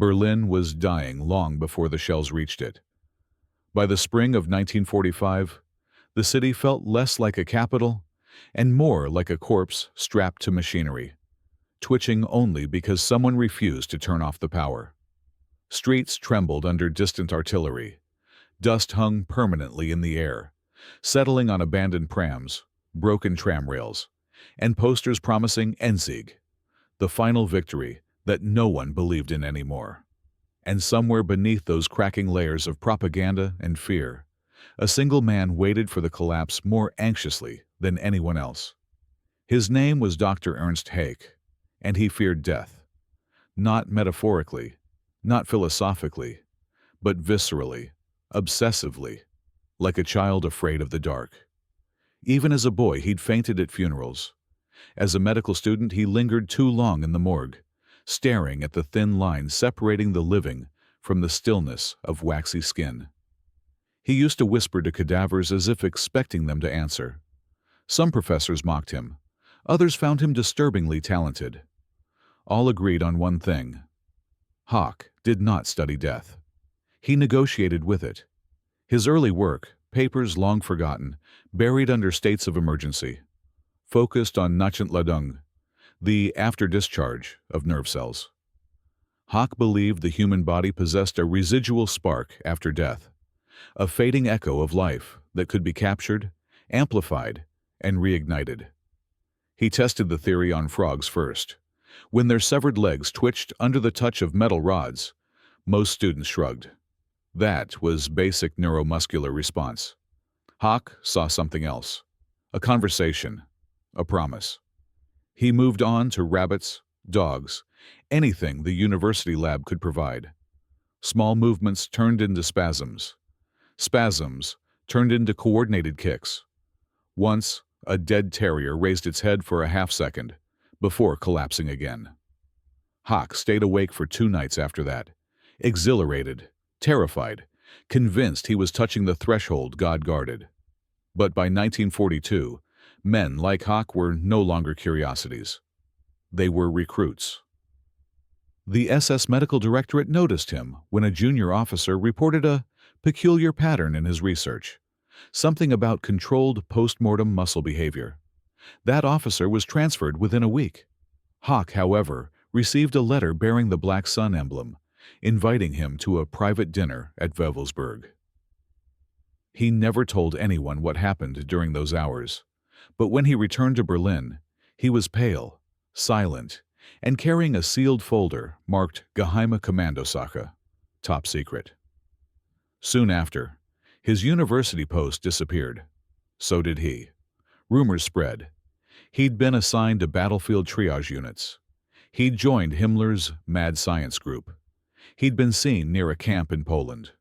Berlin was dying long before the shells reached it. By the spring of 1945, the city felt less like a capital and more like a corpse strapped to machinery, twitching only because someone refused to turn off the power. Streets trembled under distant artillery. Dust hung permanently in the air, settling on abandoned prams, broken tram rails, and posters promising Endsieg, the final victory that no one believed in anymore. And somewhere beneath those cracking layers of propaganda and fear, a single man waited for the collapse more anxiously than anyone else. His name was Dr. Ernst Haak, and he feared death. Not metaphorically, not philosophically, but viscerally, obsessively, like a child afraid of the dark. Even as a boy, he'd fainted at funerals. As a medical student, he lingered too long in the morgue, staring at the thin line separating the living from the stillness of waxy skin. He used to whisper to cadavers as if expecting them to answer. Some professors mocked him. Others found him disturbingly talented. All agreed on one thing. Haak did not study death. He negotiated with it. His early work, papers long forgotten, buried under states of emergency, focused on Nachentladung, the after-discharge of nerve cells. Haak believed the human body possessed a residual spark after death, a fading echo of life that could be captured, amplified, and reignited. He tested the theory on frogs first. When their severed legs twitched under the touch of metal rods, most students shrugged. That was basic neuromuscular response. Haak saw something else, a conversation, a promise. He moved on to rabbits, dogs, anything the university lab could provide. Small movements turned into spasms. Spasms turned into coordinated kicks. Once, a dead terrier raised its head for a half-second before collapsing again. Haak stayed awake for 2 nights after that, exhilarated, terrified, convinced he was touching the threshold God guarded. But by 1942, men like Haak were no longer curiosities. They were recruits. The SS Medical Directorate noticed him when a junior officer reported a peculiar pattern in his research, something about controlled post-mortem muscle behavior. That officer was transferred within a week. Haak, however, received a letter bearing the Black Sun emblem, inviting him to a private dinner at Wewelsburg. He never told anyone what happened during those hours, but when he returned to Berlin, he was pale, silent, and carrying a sealed folder marked Geheime Kommandosache, top secret. Soon after, his university post disappeared. So did he. Rumors spread. He'd been assigned to battlefield triage units. He'd joined Himmler's mad science group. He'd been seen near a camp in Poland.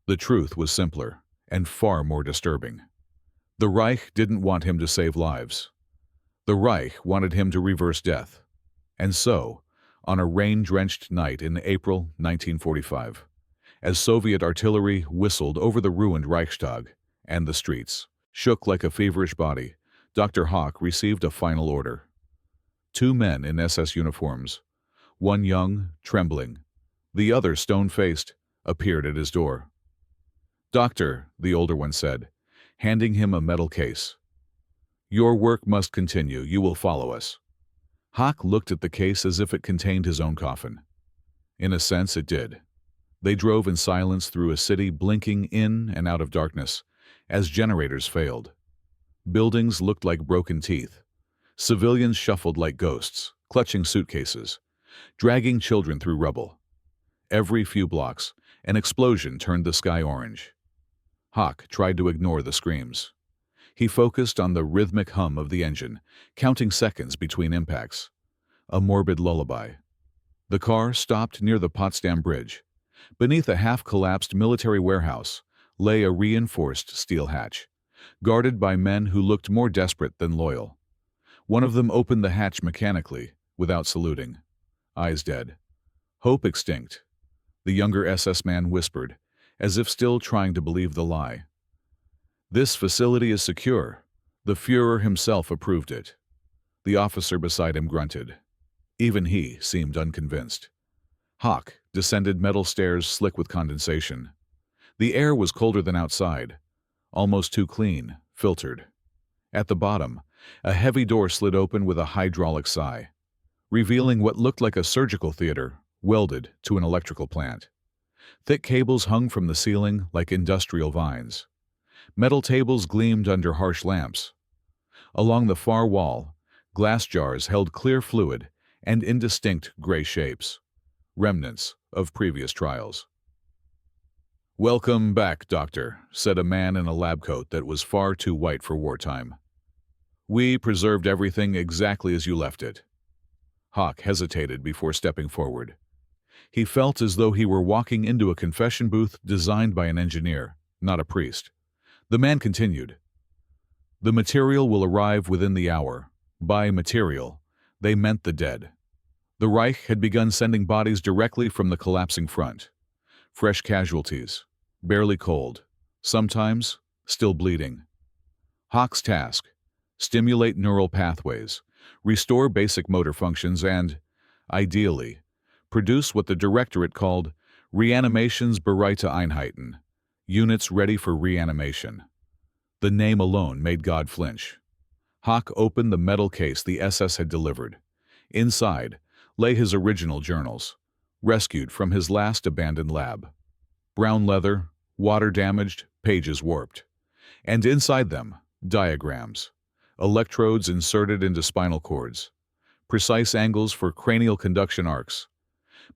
The truth was simpler and far more disturbing. The Reich didn't want him to save lives. The Reich wanted him to reverse death. And so, on a rain-drenched night in April 1945, as Soviet artillery whistled over the ruined Reichstag and the streets shook like a feverish body, Dr. Haak received a final order. 2 men in SS uniforms, one young, trembling, the other stone-faced, appeared at his door. "Doctor," the older one said, handing him a metal case. "Your work must continue. You will follow us." Haak looked at the case as if it contained his own coffin. In a sense, it did. They drove in silence through a city blinking in and out of darkness as generators failed. Buildings looked like broken teeth. Civilians shuffled like ghosts, clutching suitcases, dragging children through rubble. Every few blocks, an explosion turned the sky orange. Haak tried to ignore the screams. He focused on the rhythmic hum of the engine, counting seconds between impacts. A morbid lullaby. The car stopped near the Potsdam Bridge. Beneath a half-collapsed military warehouse lay a reinforced steel hatch, guarded by men who looked more desperate than loyal. One of them opened the hatch mechanically, without saluting. Eyes dead. Hope extinct. The younger SS man whispered, as if still trying to believe the lie. "This facility is secure. The Führer himself approved it." The officer beside him grunted. Even he seemed unconvinced. Haak descended metal stairs slick with condensation. The air was colder than outside, almost too clean, filtered. At the bottom, a heavy door slid open with a hydraulic sigh, revealing what looked like a surgical theater welded to an electrical plant. Thick cables hung from the ceiling like industrial vines. Metal tables gleamed under harsh lamps. Along the far wall, glass jars held clear fluid and indistinct gray shapes, remnants of previous trials. "Welcome back, Doctor," said a man in a lab coat that was far too white for wartime. "We preserved everything exactly as you left it." Haak hesitated before stepping forward. He felt as though he were walking into a confession booth designed by an engineer, not a priest. The man continued, "The material will arrive within the hour." By material, they meant the dead. The Reich had begun sending bodies directly from the collapsing front. Fresh casualties, barely cold, sometimes still bleeding. Haak's task: stimulate neural pathways, restore basic motor functions, and, ideally, produce what the directorate called Reanimationsbereite Einheiten, units ready for reanimation. The name alone made God flinch. Haak opened the metal case the SS had delivered. Inside lay his original journals, rescued from his last abandoned lab. Brown leather, water-damaged, pages warped. And inside them, diagrams, electrodes inserted into spinal cords, precise angles for cranial conduction arcs,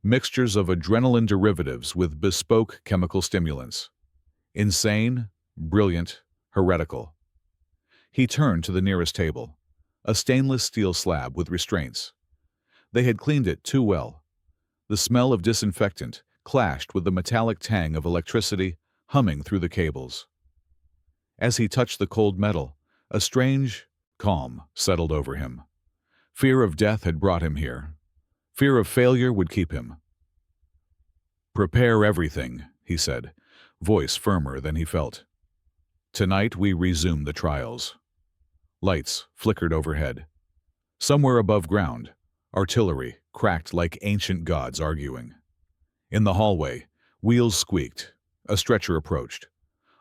mixtures of adrenaline derivatives with bespoke chemical stimulants. Insane, brilliant, heretical. He turned to the nearest table, a stainless steel slab with restraints. They had cleaned it too well. The smell of disinfectant clashed with the metallic tang of electricity humming through the cables. As he touched the cold metal, a strange calm settled over him. Fear of death had brought him here. Fear of failure would keep him. "Prepare everything," he said, voice firmer than he felt. "Tonight we resume the trials." Lights flickered overhead. Somewhere above ground, artillery cracked like ancient gods arguing. In the hallway, wheels squeaked. A stretcher approached.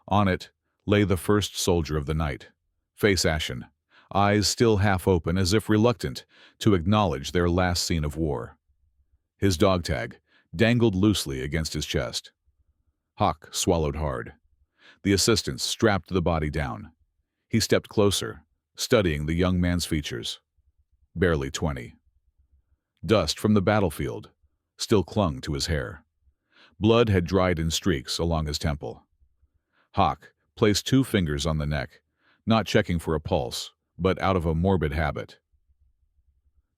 On it lay the first soldier of the night, face ashen, eyes still half open as if reluctant to acknowledge their last scene of war. His dog tag dangled loosely against his chest. Haak swallowed hard. The assistant strapped the body down. He stepped closer, studying the young man's features. Barely 20. Dust from the battlefield still clung to his hair. Blood had dried in streaks along his temple. Haak placed 2 fingers on the neck, not checking for a pulse, but out of a morbid habit.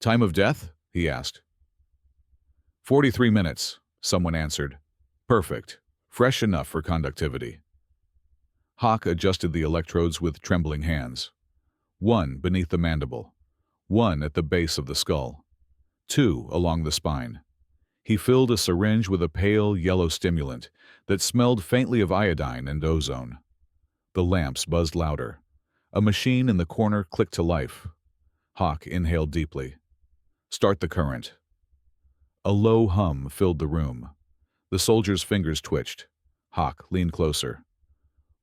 "Time of death?" he asked. 43 minutes, someone answered. "Perfect. Fresh enough for conductivity." Haak adjusted the electrodes with trembling hands. 1 beneath the mandible, 1 at the base of the skull, 2 along the spine. He filled a syringe with a pale yellow stimulant that smelled faintly of iodine and ozone. The lamps buzzed louder. A machine in the corner clicked to life. Haak inhaled deeply. "Start the current." A low hum filled the room. The soldier's fingers twitched. Haak leaned closer.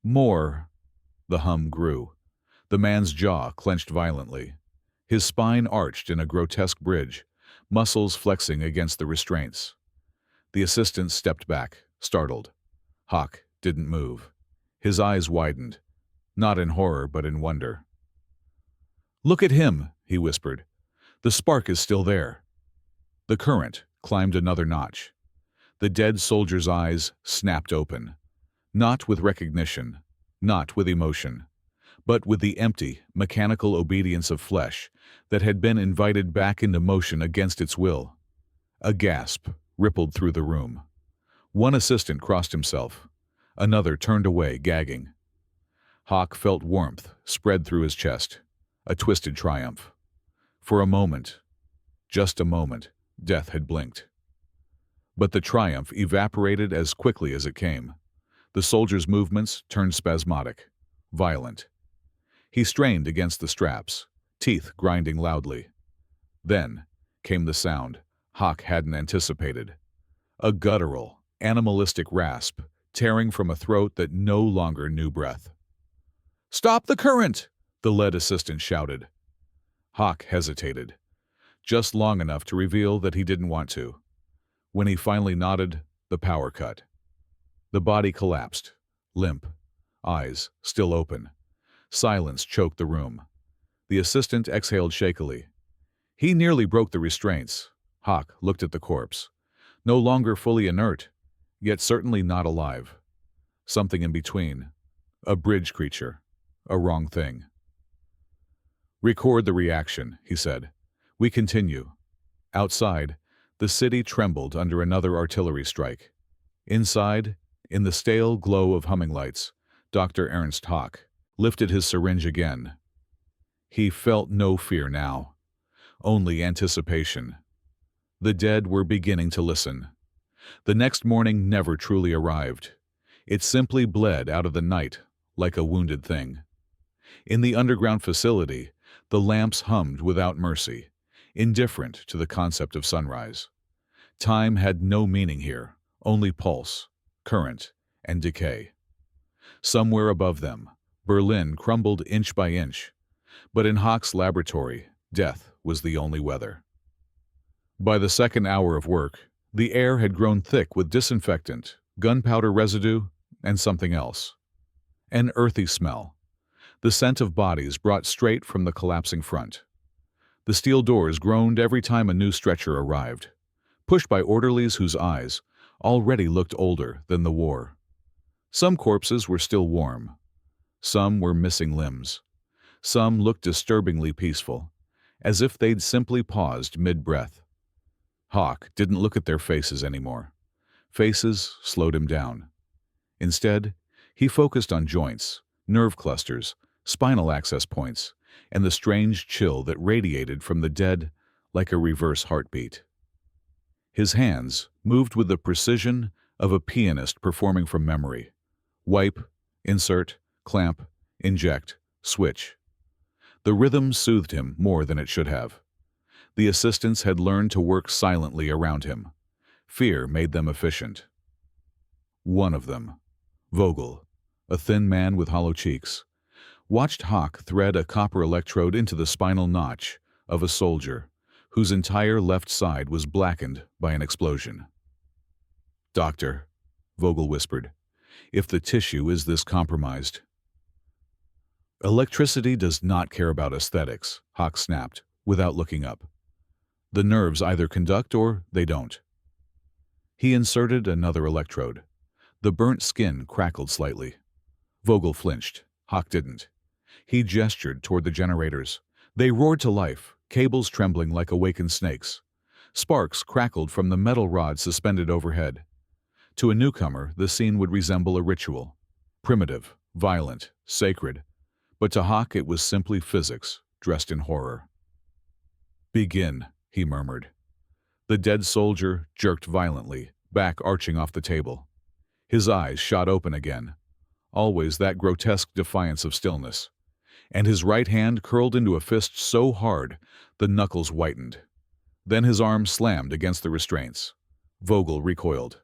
"More." The hum grew. The man's jaw clenched violently. His spine arched in a grotesque bridge, muscles flexing against the restraints. The assistant stepped back, startled. Haak didn't move. His eyes widened, not in horror but in wonder. "Look at him," he whispered. "The spark is still there." The current climbed another notch. The dead soldier's eyes snapped open, not with recognition, not with emotion, but with the empty, mechanical obedience of flesh that had been invited back into motion against its will. A gasp rippled through the room. One assistant crossed himself. Another turned away, gagging. Haak felt warmth spread through his chest, a twisted triumph. For a moment, just a moment, death had blinked. But the triumph evaporated as quickly as it came. The soldier's movements turned spasmodic, violent. He strained against the straps, teeth grinding loudly. Then came the sound Haak hadn't anticipated. a guttural, animalistic rasp tearing from a throat that no longer knew breath. "Stop the current!" the lead assistant shouted. Haak hesitated, just long enough to reveal that he didn't want to. When he finally nodded, the power cut. The body collapsed, limp, eyes still open. Silence choked the room. The assistant exhaled shakily. He nearly broke the restraints. Haak looked at the corpse. No longer fully inert, yet certainly not alive. Something in between. A bridge creature. A wrong thing. "Record the reaction," he said. "We continue." Outside, the city trembled under another artillery strike. Inside, in the stale glow of humming lights, Dr. Ernst Haak lifted his syringe again. He felt no fear now, only anticipation. The dead were beginning to listen. The next morning never truly arrived. It simply bled out of the night like a wounded thing. In the underground facility, the lamps hummed without mercy, indifferent to the concept of sunrise. Time had no meaning here, only pulse, current, and decay. Somewhere above them, Berlin crumbled inch by inch, but in Haak's laboratory, death was the only weather. By the second hour of work, the air had grown thick with disinfectant, gunpowder residue, and something else. An earthy smell. The scent of bodies brought straight from the collapsing front. The steel doors groaned every time a new stretcher arrived, pushed by orderlies whose eyes already looked older than the war. Some corpses were still warm. Some were missing limbs. Some looked disturbingly peaceful, as if they'd simply paused mid-breath. Haak didn't look at their faces anymore. Faces slowed him down. Instead, he focused on joints, nerve clusters, spinal access points, and the strange chill that radiated from the dead like a reverse heartbeat. His hands moved with the precision of a pianist performing from memory. Wipe, insert, clamp, inject, switch. The rhythm soothed him more than it should have. The assistants had learned to work silently around him. Fear made them efficient. One of them, Vogel, a thin man with hollow cheeks, watched Haak thread a copper electrode into the spinal notch of a soldier whose entire left side was blackened by an explosion. "Doctor," Vogel whispered, "if the tissue is this compromised." "Electricity does not care about aesthetics," Haak snapped, without looking up. "The nerves either conduct or they don't." He inserted another electrode. The burnt skin crackled slightly. Vogel flinched. Haak didn't. He gestured toward the generators. They roared to life, cables trembling like awakened snakes. Sparks crackled from the metal rod suspended overhead. To a newcomer, the scene would resemble a ritual. Primitive, violent, sacred. But to Haak it was simply physics, dressed in horror. "Begin," he murmured. The dead soldier jerked violently, back arching off the table. His eyes shot open again. Always that grotesque defiance of stillness. And his right hand curled into a fist so hard the knuckles whitened. Then his arm slammed against the restraints. Vogel recoiled.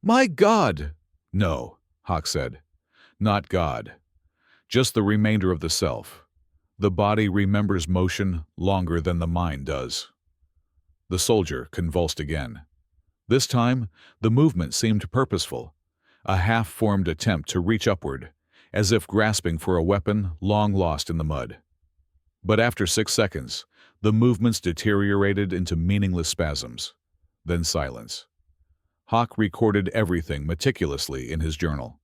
"My God!" "No," Haak said. "Not God. Just the remainder of the self. The body remembers motion longer than the mind does." The soldier convulsed again. This time, the movement seemed purposeful, a half-formed attempt to reach upward, as if grasping for a weapon long lost in the mud. But after 6 seconds, the movements deteriorated into meaningless spasms, then silence. Haak recorded everything meticulously in his journal.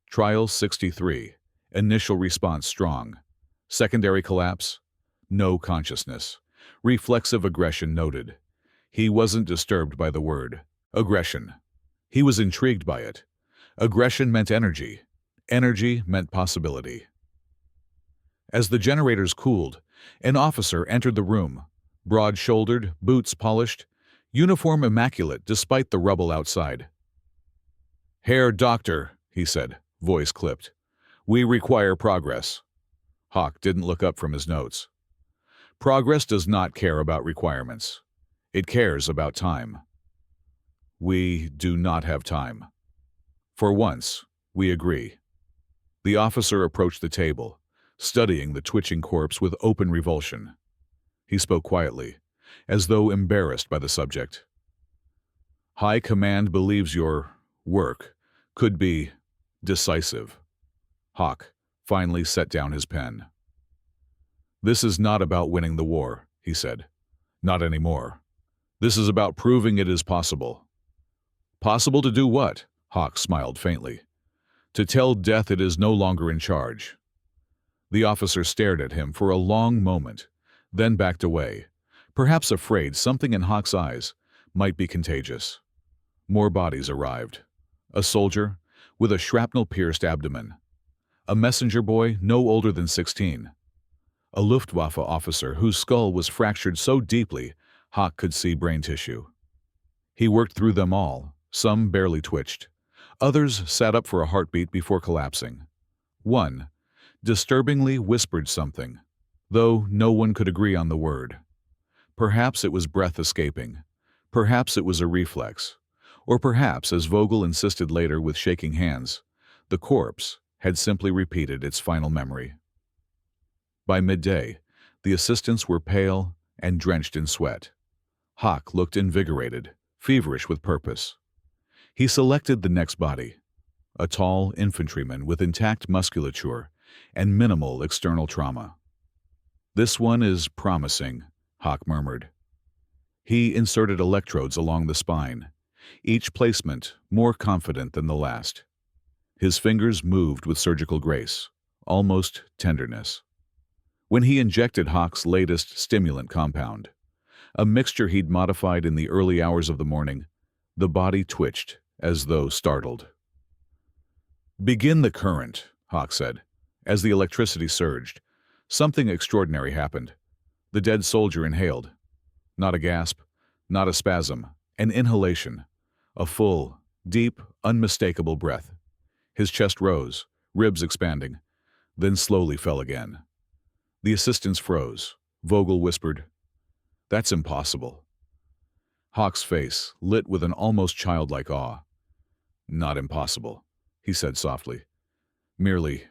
Trial 63. Initial response strong. Secondary collapse. No consciousness. Reflexive aggression noted. He wasn't disturbed by the word aggression. He was intrigued by it. Aggression meant energy. Energy meant possibility. As the generators cooled, an officer entered the room, broad-shouldered, boots polished, uniform immaculate despite the rubble outside. "Herr Doctor," he said, voice clipped. "We require progress." Haak didn't look up from his notes. Progress does not care about requirements. It cares about time. We do not have time. For once, we agree. The officer approached the table, studying the twitching corpse with open revulsion. He spoke quietly, as though embarrassed by the subject. High Command believes your work could be decisive. Haak finally set down his pen. This is not about winning the war, he said. Not anymore. This is about proving it is possible. Possible to do what? Haak smiled faintly. To tell death it is no longer in charge. The officer stared at him for a long moment, then backed away, perhaps afraid something in Haak's eyes might be contagious. More bodies arrived. A soldier with a shrapnel-pierced abdomen. A messenger boy no older than 16. A Luftwaffe officer whose skull was fractured so deeply Haak could see brain tissue. He worked through them all. Some barely twitched. Others sat up for a heartbeat before collapsing. One disturbingly whispered something, though no one could agree on the word. Perhaps it was breath escaping. Perhaps it was a reflex. Or perhaps, as Vogel insisted later with shaking hands, the corpse had simply repeated its final memory. By midday, the assistants were pale and drenched in sweat. Haak looked invigorated, feverish with purpose. He selected the next body, a tall infantryman with intact musculature and minimal external trauma. This one is promising, Haak murmured. He inserted electrodes along the spine, each placement more confident than the last. His fingers moved with surgical grace, almost tenderness. When he injected Haak's latest stimulant compound, a mixture he'd modified in the early hours of the morning, the body twitched, as though startled. Begin the current, Haak said. As the electricity surged, something extraordinary happened. The dead soldier inhaled. Not a gasp, not a spasm, an inhalation. A full, deep, unmistakable breath. His chest rose, ribs expanding, then slowly fell again. The assistants froze. Vogel whispered, "That's impossible." Haak's face lit with an almost childlike awe. "Not impossible," he said softly. "Merely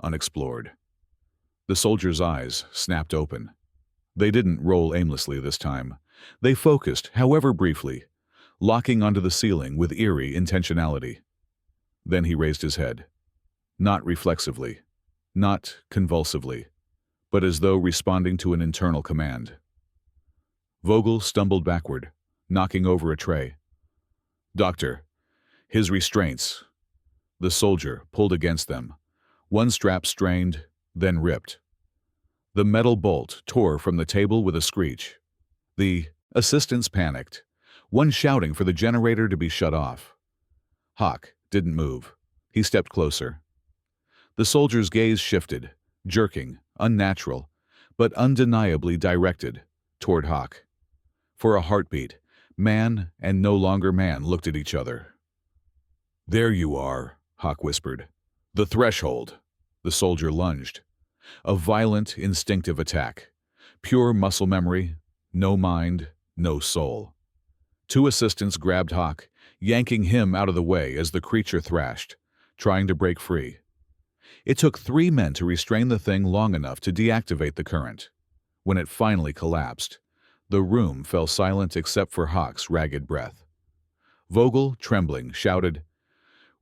unexplored." The soldier's eyes snapped open. They didn't roll aimlessly this time. They focused, however briefly, locking onto the ceiling with eerie intentionality. Then he raised his head. Not reflexively, not convulsively, but as though responding to an internal command. Vogel stumbled backward, knocking over a tray. "Doctor, his restraints." The soldier pulled against them. One strap strained, then ripped. The metal bolt tore from the table with a screech. The assistants panicked, one shouting for the generator to be shut off. Haak didn't move. He stepped closer. The soldier's gaze shifted, jerking, unnatural, but undeniably directed, toward Haak. For a heartbeat, man and no longer man looked at each other. "There you are," Haak whispered. "The threshold." The soldier lunged. A violent, instinctive attack. Pure muscle memory, no mind, no soul. Two assistants grabbed Haak, yanking him out of the way as the creature thrashed, trying to break free. It took 3 men to restrain the thing long enough to deactivate the current. When it finally collapsed, the room fell silent except for Haak's ragged breath. Vogel, trembling, shouted,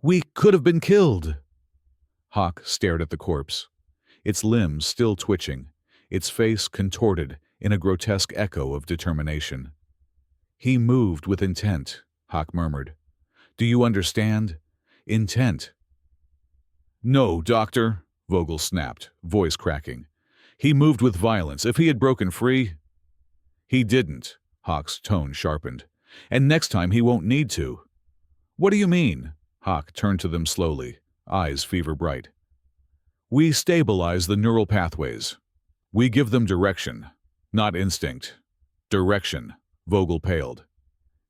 "We could have been killed!" Haak stared at the corpse, its limbs still twitching, its face contorted in a grotesque echo of determination. "He moved with intent," Haak murmured. "Do you understand? Intent." "No, Doctor," Vogel snapped, voice cracking. "He moved with violence. If he had broken free—" "He didn't," Haak's tone sharpened. "And next time he won't need to." "What do you mean?" Haak turned to them slowly, eyes fever bright. "We stabilize the neural pathways. We give them direction, not instinct. Direction." Vogel paled.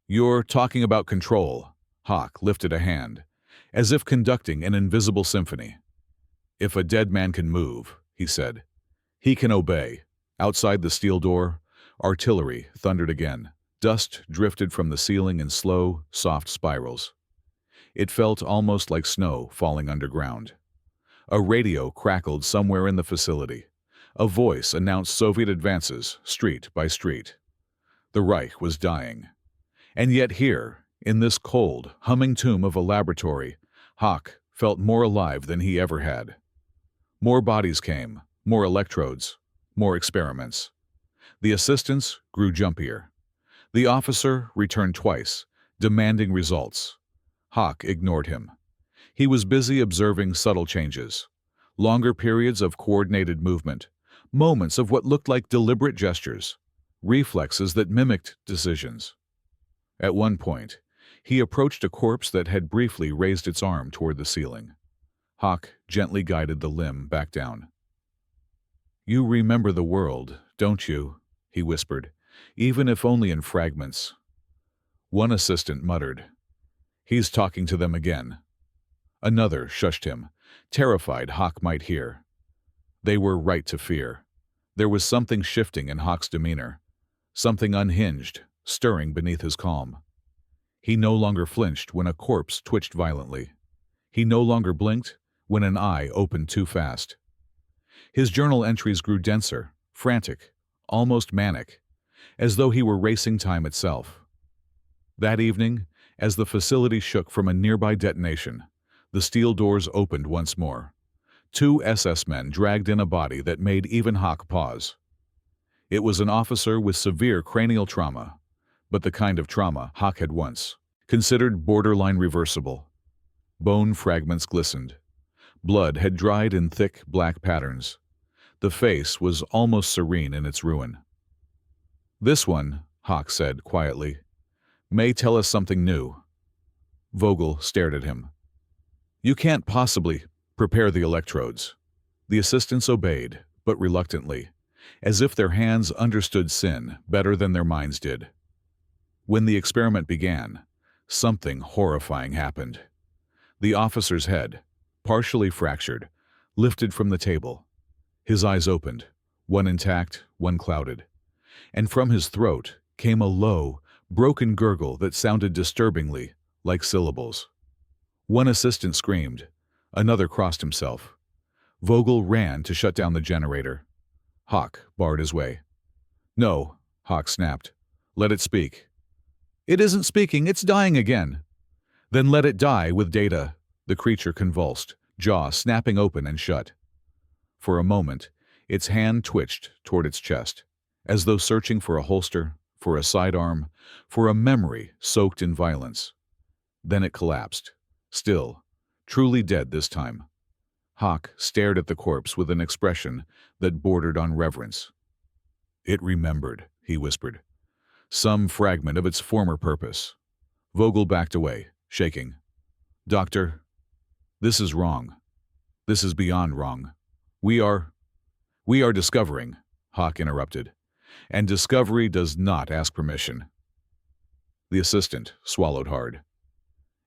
"You're talking about control." Haak lifted a hand, as if conducting an invisible symphony. "If a dead man can move," he said, "he can obey." Outside the steel door, artillery thundered again, Dust drifted from the ceiling in slow, soft spirals. It felt almost like snow falling underground. A radio crackled somewhere in the facility. A voice announced Soviet advances, street by street. The Reich was dying. And yet here, in this cold, humming tomb of a laboratory, Haak felt more alive than he ever had. More bodies came, more electrodes, more experiments. The assistants grew jumpier. The officer returned twice, demanding results. Haak ignored him. He was busy observing subtle changes, longer periods of coordinated movement, moments of what looked like deliberate gestures, reflexes that mimicked decisions. At one point, he approached a corpse that had briefly raised its arm toward the ceiling. Haak gently guided the limb back down. "You remember the world, don't you?" he whispered, "even if only in fragments." One assistant muttered, "He's talking to them again." Another shushed him, terrified Haak might hear. They were right to fear. There was something shifting in Haak's demeanor, something unhinged, stirring beneath his calm. He no longer flinched when a corpse twitched violently. He no longer blinked when an eye opened too fast. His journal entries grew denser, frantic, almost manic, as though he were racing time itself. That evening, as the facility shook from a nearby detonation, the steel doors opened once more. 2 SS men dragged in a body that made even Haak pause. It was an officer with severe cranial trauma, but the kind of trauma Haak had once considered borderline reversible. Bone fragments glistened. Blood had dried in thick, black patterns. The face was almost serene in its ruin. "This one," Haak said quietly, "may tell us something new." Vogel stared at him. "You can't possibly prepare the electrodes." The assistants obeyed, but reluctantly, as if their hands understood sin better than their minds did. When the experiment began, something horrifying happened. The officer's head, partially fractured, lifted from the table. His eyes opened, one intact, one clouded. And from his throat came a low, broken gurgle that sounded disturbingly like syllables. One assistant screamed. Another crossed himself. Vogel ran to shut down the generator. Haak barred his way. "No," Haak snapped. "Let it speak." "It isn't speaking, it's dying again." "Then let it die with data." The creature convulsed, jaw snapping open and shut. For a moment, its hand twitched toward its chest, as though searching for a holster, for a sidearm, for a memory soaked in violence. Then it collapsed, still, truly dead this time. Haak stared at the corpse with an expression that bordered on reverence. "It remembered," he whispered. "Some fragment of its former purpose." Vogel backed away, shaking. "Doctor, this is wrong. This is beyond wrong. We are discovering," Haak interrupted. "And discovery does not ask permission." The assistant swallowed hard.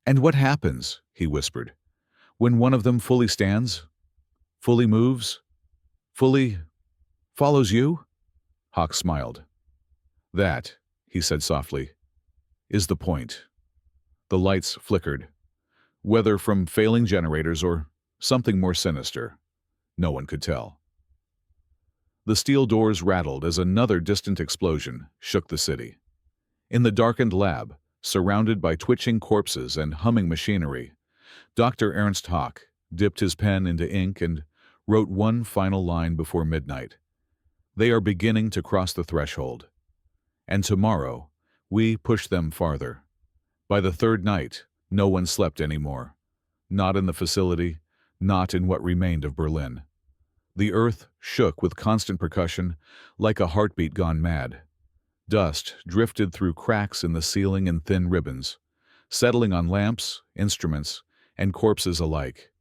"And what happens," he whispered, "when one of them fully stands, fully moves, fully follows you?" Haak smiled. "That," he said softly, "is the point." The lights flickered, whether from failing generators or something more sinister. No one could tell. The steel doors rattled as another distant explosion shook the city. In the darkened lab, surrounded by twitching corpses and humming machinery, Dr. Ernst Haak dipped his pen into ink and wrote one final line before midnight. "They are beginning to cross the threshold. And tomorrow, we push them farther." By the third night, no one slept anymore. Not in the facility, not in what remained of Berlin. The earth shook with constant percussion, like a heartbeat gone mad. Dust drifted through cracks in the ceiling in thin ribbons, settling on lamps, instruments, and corpses alike.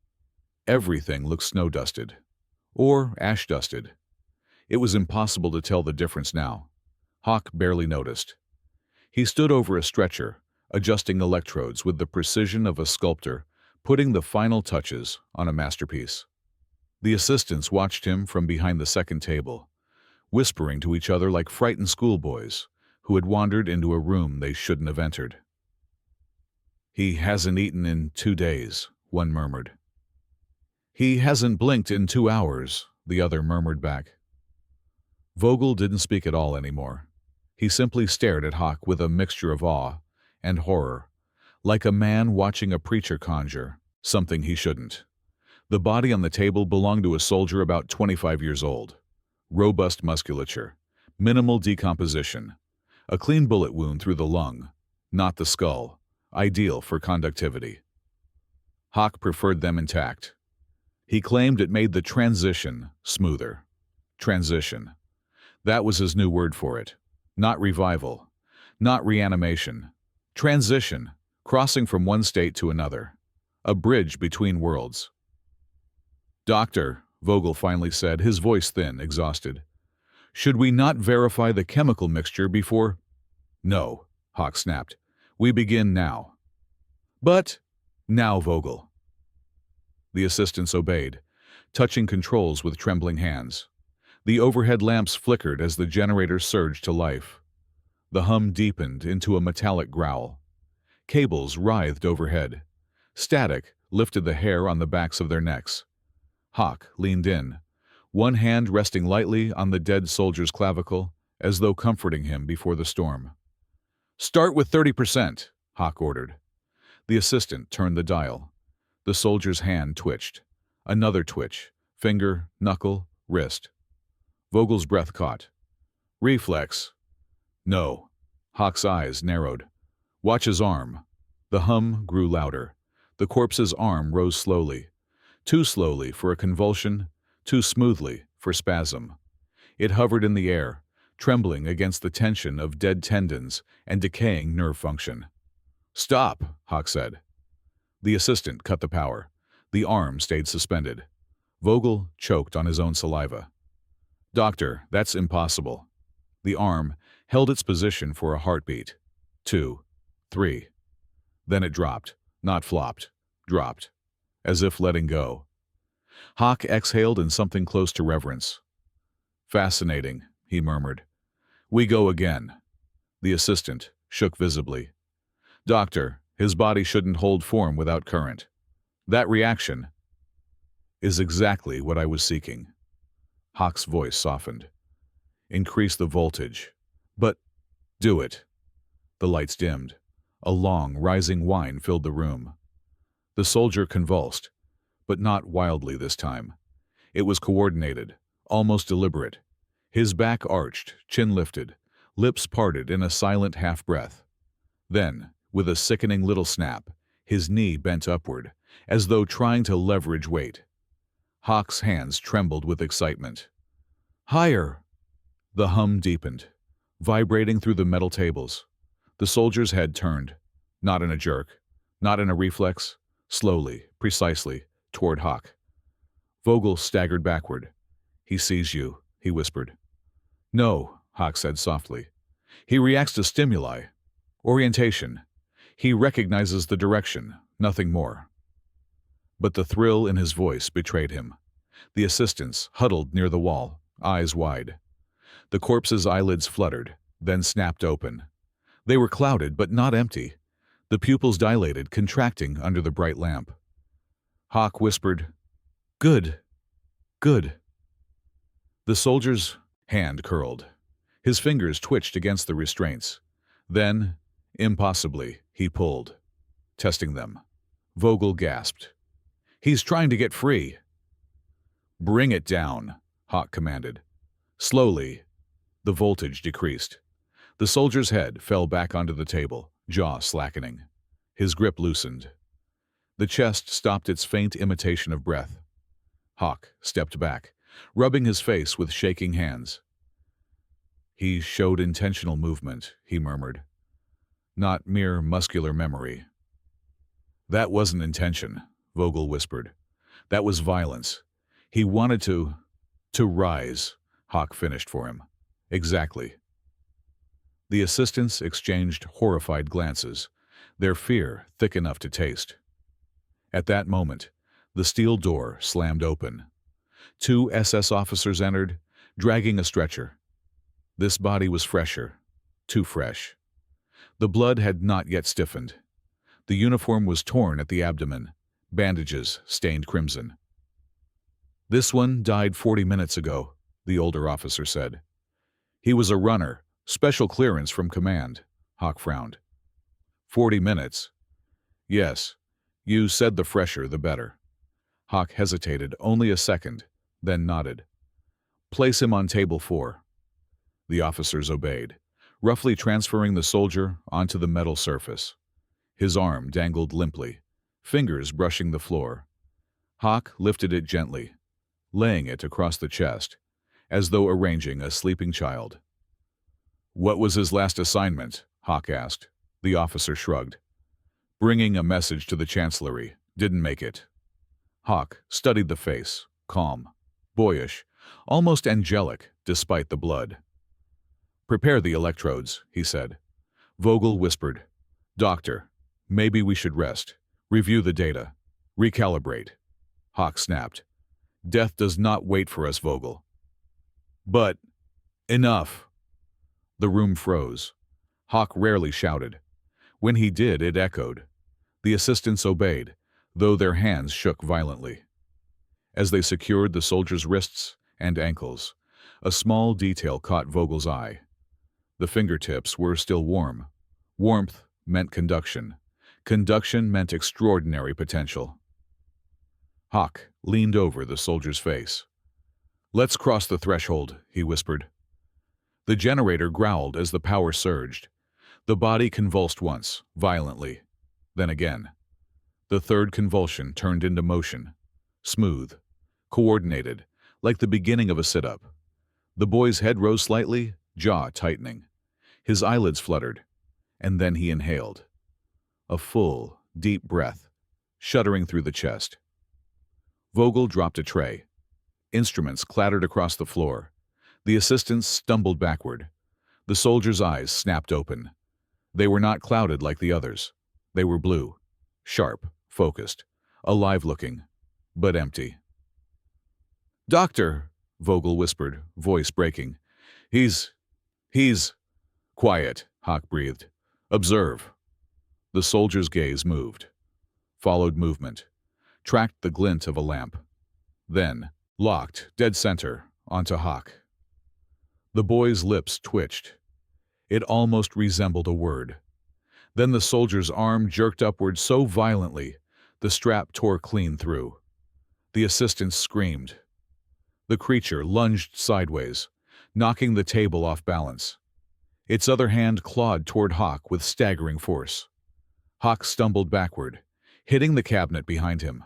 Everything looked snow-dusted, or ash-dusted. It was impossible to tell the difference now. Haak barely noticed. He stood over a stretcher, adjusting electrodes with the precision of a sculptor, putting the final touches on a masterpiece. The assistants watched him from behind the second table, whispering to each other like frightened schoolboys who had wandered into a room they shouldn't have entered. "He hasn't eaten in 2 days," one murmured. "He hasn't blinked in 2 hours," the other murmured back. Vogel didn't speak at all anymore. He simply stared at Haak with a mixture of awe and horror, like a man watching a preacher conjure something he shouldn't. The body on the table belonged to a soldier about 25 years old. Robust musculature, minimal decomposition, a clean bullet wound through the lung, not the skull, ideal for conductivity. Haak preferred them intact. He claimed it made the transition smoother. Transition. That was his new word for it. Not revival, not reanimation. Transition, crossing from one state to another. A bridge between worlds. "Doctor," Vogel finally said, his voice thin, exhausted, "should we not verify the chemical mixture before—" "No," Haak snapped. "We begin now." "But—" "Now, Vogel." The assistants obeyed, touching controls with trembling hands. The overhead lamps flickered as the generator surged to life. The hum deepened into a metallic growl. Cables writhed overhead. Static lifted the hair on the backs of their necks. Haak leaned in, one hand resting lightly on the dead soldier's clavicle, as though comforting him before the storm. "Start with 30%, Haak ordered. The assistant turned the dial. The soldier's hand twitched. Another twitch, finger, knuckle, wrist. Vogel's breath caught. "Reflex." "No." Haak's eyes narrowed. "Watch his arm." The hum grew louder. The corpse's arm rose slowly. Too slowly for a convulsion, too smoothly for spasm. It hovered in the air, trembling against the tension of dead tendons and decaying nerve function. "Stop," Haak said. The assistant cut the power. The arm stayed suspended. Vogel choked on his own saliva. "Doctor, that's impossible." The arm held its position for a heartbeat. 2, 3. Then it dropped, not flopped, dropped, as if letting go. Haak exhaled in something close to reverence. "Fascinating," he murmured. "We go again." The assistant shook visibly. "Doctor, his body shouldn't hold form without current. That reaction is exactly what I was seeking." Haak's voice softened. "Increase the voltage. But do it." The lights dimmed. A long, rising whine filled the room. The soldier convulsed, but not wildly this time. It was coordinated, almost deliberate. His back arched, chin lifted, lips parted in a silent half-breath. Then, with a sickening little snap, his knee bent upward, as though trying to leverage weight. Haak's hands trembled with excitement. "Higher!" The hum deepened, vibrating through the metal tables. The soldier's head turned, not in a jerk, not in a reflex, slowly, precisely, toward Haak. Vogel staggered backward. "He sees you," he whispered. "No," Haak said softly. "He reacts to stimuli. Orientation. He recognizes the direction, nothing more." But the thrill in his voice betrayed him. The assistants huddled near the wall, eyes wide. The corpse's eyelids fluttered, then snapped open. They were clouded, but not empty. The pupils dilated, contracting under the bright lamp. Haak whispered, "Good, good." The soldier's hand curled. His fingers twitched against the restraints. Then, impossibly, he pulled, testing them. Vogel gasped. "He's trying to get free." "Bring it down," Haak commanded. Slowly, the voltage decreased. The soldier's head fell back onto the table, jaw slackening. His grip loosened. The chest stopped its faint imitation of breath. Haak stepped back, rubbing his face with shaking hands. "He showed intentional movement," he murmured. "Not mere muscular memory." "That wasn't intention," Vogel whispered. "That was violence. He wanted to rise," Haak finished for him. "Exactly." The assistants exchanged horrified glances, their fear thick enough to taste. At that moment, the steel door slammed open. 2 SS officers entered, dragging a stretcher. This body was fresher, too fresh. The blood had not yet stiffened. The uniform was torn at the abdomen, bandages stained crimson. "This one died 40 minutes ago," the older officer said. "He was a runner, special clearance from command," Haak frowned. 40 minutes? Yes. You said the fresher, the better. Haak hesitated only a second, then nodded. "Place him on table 4. The officers obeyed, roughly transferring the soldier onto the metal surface. His arm dangled limply, fingers brushing the floor. Haak lifted it gently, laying it across the chest, as though arranging a sleeping child. "What was his last assignment?" Haak asked. The officer shrugged. "Bringing a message to the chancellery. Didn't make it." Haak studied the face, calm, boyish, almost angelic despite the blood. "Prepare the electrodes," he said. Vogel whispered, "Doctor, maybe we should rest, review the data, recalibrate." Haak snapped, "Death does not wait for us, Vogel." "But enough." The room froze. Haak rarely shouted. When he did, it echoed. The assistants obeyed, though their hands shook violently. As they secured the soldier's wrists and ankles, a small detail caught Vogel's eye. The fingertips were still warm. Warmth meant conduction. Conduction meant extraordinary potential. Haak leaned over the soldier's face. "Let's cross the threshold," he whispered. The generator growled as the power surged. The body convulsed once, violently. Then again. The third convulsion turned into motion. Smooth. Coordinated, like the beginning of a sit-up. The boy's head rose slightly, jaw tightening. His eyelids fluttered, and then he inhaled. A full, deep breath, shuddering through the chest. Vogel dropped a tray. Instruments clattered across the floor. The assistants stumbled backward. The soldier's eyes snapped open. They were not clouded like the others. They were blue, sharp, focused, alive-looking, but empty. "Doctor," Vogel whispered, voice breaking. He's... "Quiet," Haak breathed. "Observe." The soldier's gaze moved, followed movement, tracked the glint of a lamp, then locked, dead center, onto Haak. The boy's lips twitched. It almost resembled a word. Then the soldier's arm jerked upward so violently, the strap tore clean through. The assistant screamed. The creature lunged sideways, knocking the table off balance. Its other hand clawed toward Haak with staggering force. Haak stumbled backward, hitting the cabinet behind him.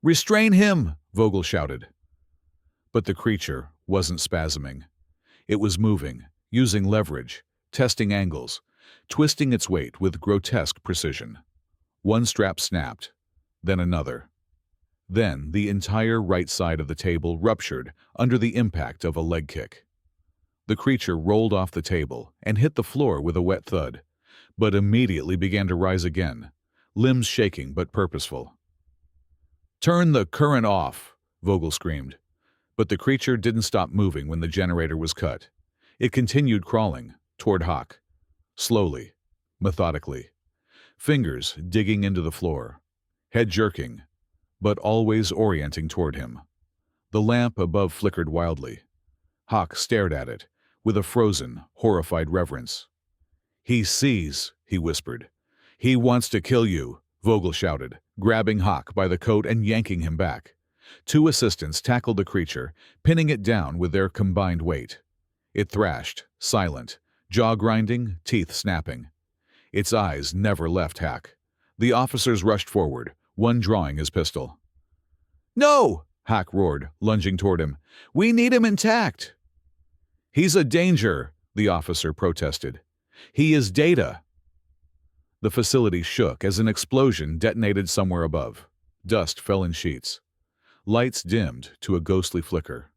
"Restrain him!" Vogel shouted. But the creature wasn't spasming. It was moving, using leverage, testing angles, twisting its weight with grotesque precision. One strap snapped, then another. Then the entire right side of the table ruptured under the impact of a leg kick. The creature rolled off the table and hit the floor with a wet thud, but immediately began to rise again, limbs shaking but purposeful. "Turn the current off," Vogel screamed. But the creature didn't stop moving when the generator was cut. It continued crawling toward Haak, slowly, methodically, fingers digging into the floor, head jerking, but always orienting toward him. The lamp above flickered wildly. Haak stared at it, with a frozen, horrified reverence. "He sees," he whispered. "He wants to kill you," Vogel shouted, grabbing Haak by the coat and yanking him back. Two assistants tackled the creature, pinning it down with their combined weight. It thrashed, silent, jaw grinding, teeth snapping. Its eyes never left Haak. The officers rushed forward, one drawing his pistol. "No!" Haak roared, lunging toward him. "We need him intact!" "He's a danger," the officer protested. "He is data." The facility shook as an explosion detonated somewhere above. Dust fell in sheets. Lights dimmed to a ghostly flicker.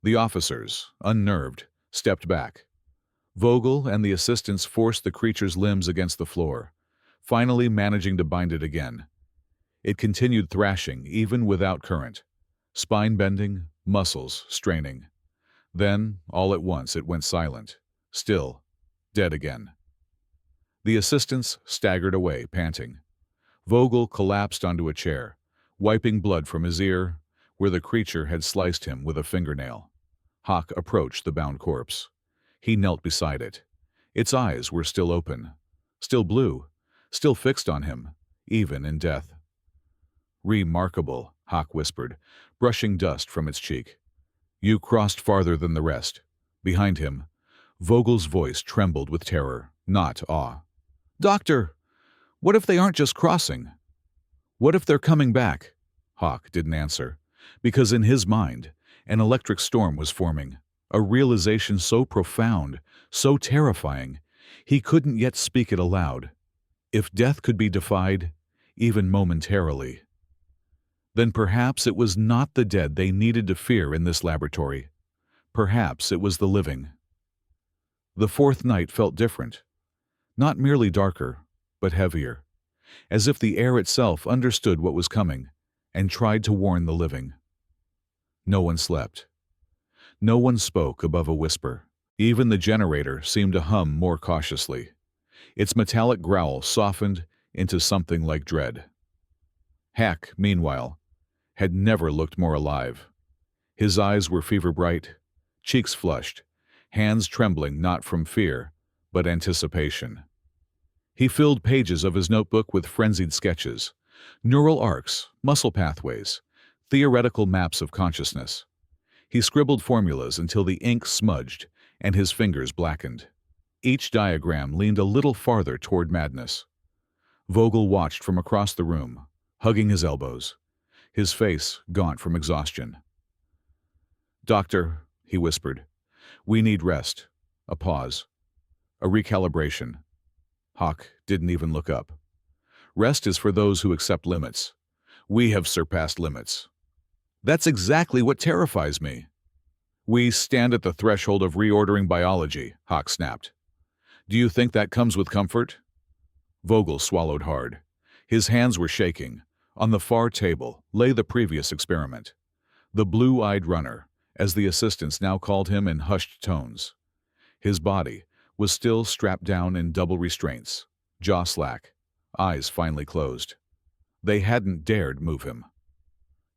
The officers, unnerved, stepped back. Vogel and the assistants forced the creature's limbs against the floor, finally managing to bind it again. It continued thrashing even without current, spine bending, muscles straining. Then, all at once, it went silent, still, Dead again. The assistants staggered away, panting. Vogel collapsed onto a chair, wiping blood from his ear, where the creature had sliced him with a fingernail. Haak approached the bound corpse. He knelt beside it. Its eyes were still open, still blue, still fixed on him, even in death. "Remarkable," Haak whispered, brushing dust from its cheek. "You crossed farther than the rest." Behind him, Vogel's voice trembled with terror, not awe. "Doctor, what if they aren't just crossing? What if they're coming back?" Haak didn't answer, because in his mind, an electric storm was forming, a realization so profound, so terrifying, he couldn't yet speak it aloud. If death could be defied, even momentarily, then perhaps it was not the dead they needed to fear in this laboratory. Perhaps it was the living. The fourth night felt different. Not merely darker, but heavier, as if the air itself understood what was coming and tried to warn the living. No one slept. No one spoke above a whisper. Even the generator seemed to hum more cautiously. Its metallic growl softened into something like dread. Haak, meanwhile, had never looked more alive. His eyes were fever-bright, cheeks flushed, hands trembling not from fear, but anticipation. He filled pages of his notebook with frenzied sketches, neural arcs, muscle pathways, theoretical maps of consciousness. He scribbled formulas until the ink smudged and his fingers blackened. Each diagram leaned a little farther toward madness. Vogel watched from across the room, hugging his elbows, his face gaunt from exhaustion. "Doctor," he whispered, "we need rest." A pause. A recalibration. Haak didn't even look up. "Rest is for those who accept limits. We have surpassed limits." "That's exactly what terrifies me." "We stand at the threshold of reordering biology," Haak snapped. "Do you think that comes with comfort?" Vogel swallowed hard. His hands were shaking. On the far table lay the previous experiment. The blue-eyed runner, as the assistants now called him in hushed tones. His body was still strapped down in double restraints, jaw slack, eyes finely closed. They hadn't dared move him.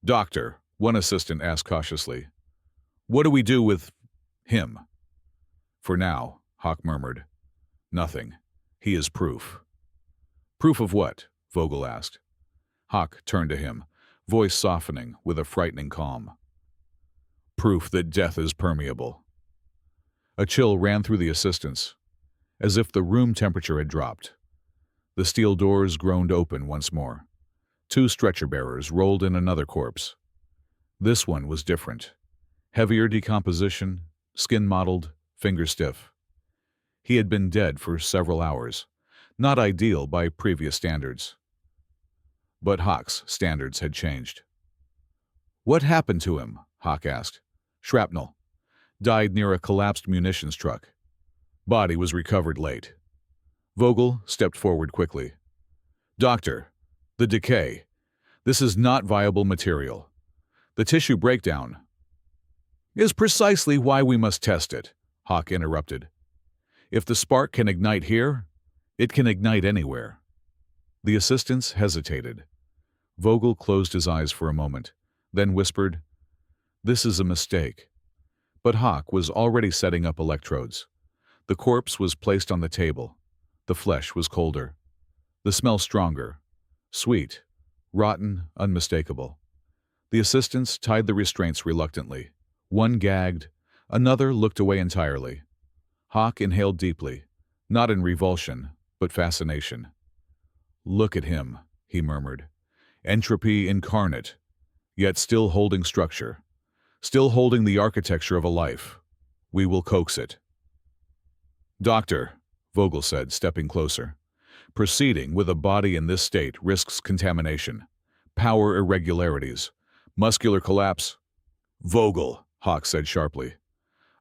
"Doctor," one assistant asked cautiously, "what do we do with him?" "For now," Haak murmured, "nothing. He is proof." "Proof of what?" Vogel asked. Haak turned to him, voice softening with a frightening calm. "Proof that death is permeable." A chill ran through the assistants, as if the room temperature had dropped. The steel doors groaned open once more. 2 stretcher-bearers rolled in another corpse. This one was different. Heavier decomposition, skin mottled, finger stiff. He had been dead for several hours, not ideal by previous standards. But Haak's standards had changed. "What happened to him?" Haak asked. "Shrapnel. Died near a collapsed munitions truck. Body was recovered late." Vogel stepped forward quickly. "Doctor, the decay. This is not viable material. The tissue breakdown is precisely why we must test it," Haak interrupted. "If the spark can ignite here, it can ignite anywhere." The assistants hesitated. Vogel closed his eyes for a moment, then whispered, "This is a mistake." But Haak was already setting up electrodes. The corpse was placed on the table. The flesh was colder. The smell stronger. Sweet, rotten, unmistakable. The assistants tied the restraints reluctantly. One gagged, another looked away entirely. Haak inhaled deeply, not in revulsion, but fascination. "Look at him," he murmured. "Entropy incarnate, yet still holding structure, still holding the architecture of a life. We will coax it." "Doctor," Vogel said, stepping closer, "proceeding with a body in this state risks contamination, power irregularities, muscular collapse." "Vogel," Haak said sharply,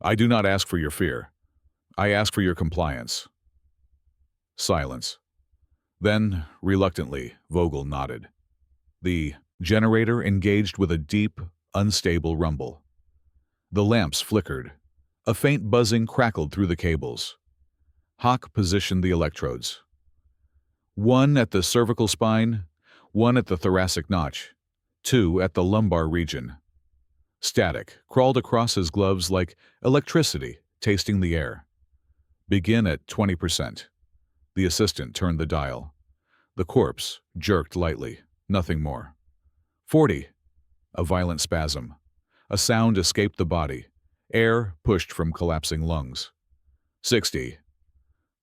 "I do not ask for your fear. I ask for your compliance." Silence. Then, reluctantly, Vogel nodded. The generator engaged with a deep, unstable rumble. The lamps flickered. A faint buzzing crackled through the cables. Haak positioned the electrodes. One at the cervical spine, one at the thoracic notch, two at the lumbar region. Static crawled across his gloves like electricity tasting the air. Begin at 20%. The assistant turned the dial. The corpse jerked lightly, nothing more. 40. A violent spasm. A sound escaped the body. Air pushed from collapsing lungs. 60.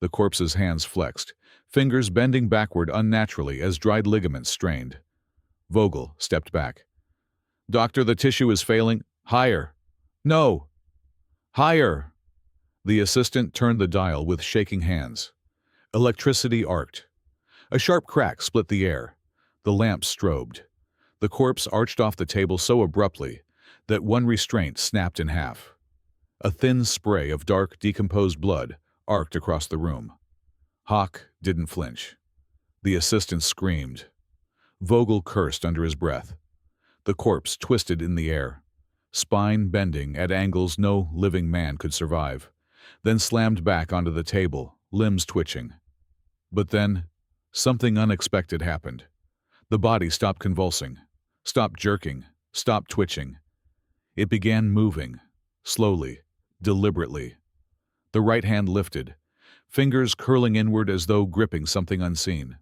The corpse's hands flexed, fingers bending backward unnaturally as dried ligaments strained. Vogel stepped back. "Doctor, the tissue is failing. Higher." "No." "Higher." The assistant turned the dial with shaking hands. Electricity arced. A sharp crack split the air. The lamp strobed. The corpse arched off the table so abruptly that one restraint snapped in half. A thin spray of dark, decomposed blood arced across the room. Haak didn't flinch. The assistant screamed. Vogel cursed under his breath. The corpse twisted in the air, spine bending at angles no living man could survive, then slammed back onto the table, limbs twitching. But then, something unexpected happened. The body stopped convulsing, stopped jerking, stopped twitching. It began moving, slowly, deliberately. The right hand lifted, fingers curling inward as though gripping something unseen.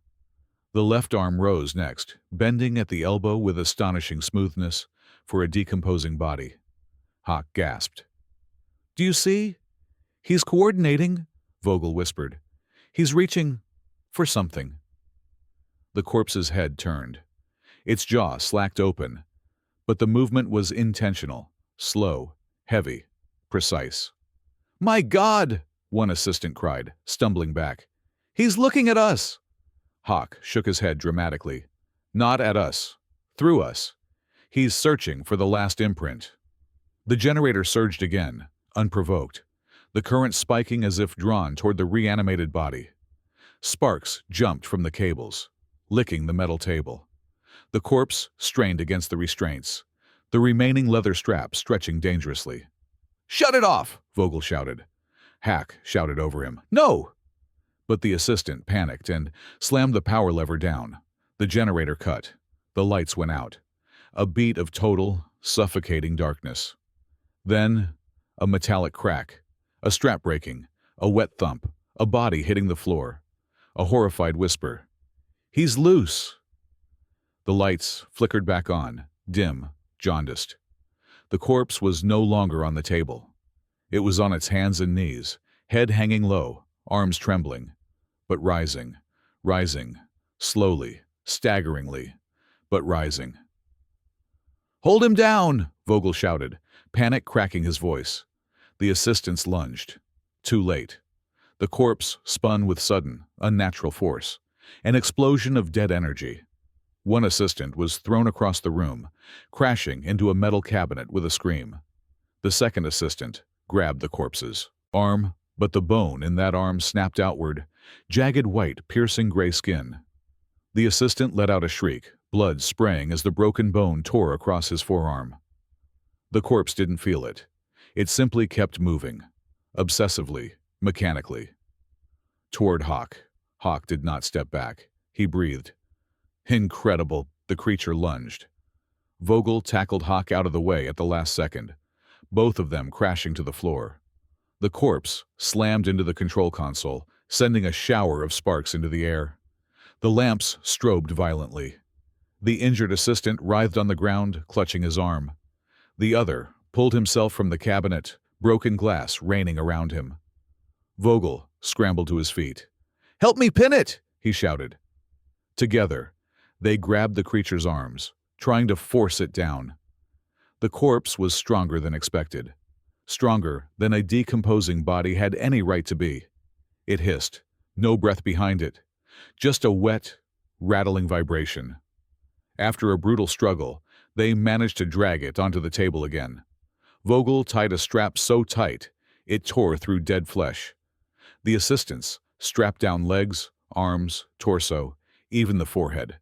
The left arm rose next, bending at the elbow with astonishing smoothness for a decomposing body. Haak gasped. "Do you see? He's coordinating," Vogel whispered. "He's reaching for something." The corpse's head turned. Its jaw slacked open, but the movement was intentional, slow, heavy, precise. "My God!" one assistant cried, stumbling back. "He's looking at us!" Haak shook his head dramatically. "Not at us. Through us. He's searching for the last imprint." The generator surged again, unprovoked, the current spiking as if drawn toward the reanimated body. Sparks jumped from the cables, licking the metal table. The corpse strained against the restraints, the remaining leather strap stretching dangerously. "Shut it off!" Vogel shouted. Haak shouted over him, "No!" But the assistant panicked and slammed the power lever down. The generator cut. The lights went out. A beat of total, suffocating darkness. Then, a metallic crack, a strap breaking, a wet thump, a body hitting the floor. A horrified whisper. "He's loose!" The lights flickered back on, dim, jaundiced. The corpse was no longer on the table. It was on its hands and knees, head hanging low, arms trembling, but rising, slowly, staggeringly, but rising. "Hold him down!" Vogel shouted, panic cracking his voice. The assistants lunged. Too late. The corpse spun with sudden, unnatural force, an explosion of dead energy. One assistant was thrown across the room, crashing into a metal cabinet with a scream. The second assistant grabbed the corpse's arm, but the bone in that arm snapped outward, jagged white, piercing gray skin. The assistant let out a shriek, blood spraying as the broken bone tore across his forearm. The corpse didn't feel it. It simply kept moving, obsessively, mechanically. Toward Haak. Haak did not step back. He breathed. Incredible, the creature lunged. Vogel tackled Haak out of the way at the last second, both of them crashing to the floor. The corpse slammed into the control console, sending a shower of sparks into the air. The lamps strobed violently. The injured assistant writhed on the ground, clutching his arm. The other pulled himself from the cabinet, broken glass raining around him. Vogel scrambled to his feet. "Help me pin it!" he shouted. Together, they grabbed the creature's arms, trying to force it down. The corpse was stronger than expected, stronger than a decomposing body had any right to be. It hissed, no breath behind it, just a wet, rattling vibration. After a brutal struggle, they managed to drag it onto the table again. Vogel tied a strap so tight, it tore through dead flesh. The assistants strapped down legs, arms, torso, even the forehead.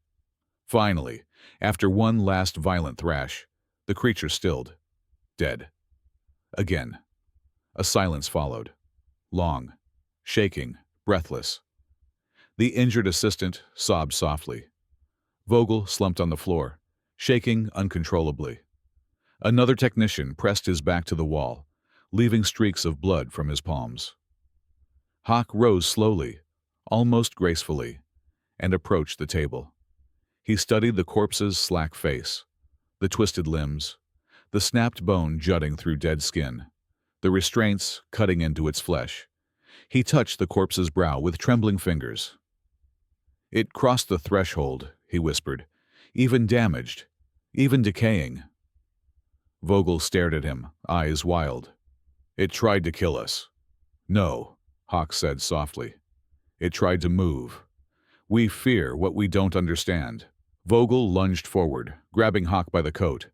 Finally, after one last violent thrash, the creature stilled, dead. Again, a silence followed, long, shaking, breathless. The injured assistant sobbed softly. Vogel slumped on the floor, shaking uncontrollably. Another technician pressed his back to the wall, leaving streaks of blood from his palms. Haak rose slowly, almost gracefully, and approached the table. He studied the corpse's slack face, the twisted limbs, the snapped bone jutting through dead skin, the restraints cutting into its flesh. He touched the corpse's brow with trembling fingers. "It crossed the threshold," he whispered. "Even damaged, even decaying." Vogel stared at him, eyes wild. "It tried to kill us." "No," Haak said softly. "It tried to move. We fear what we don't understand." Vogel lunged forward, grabbing Haak by the coat.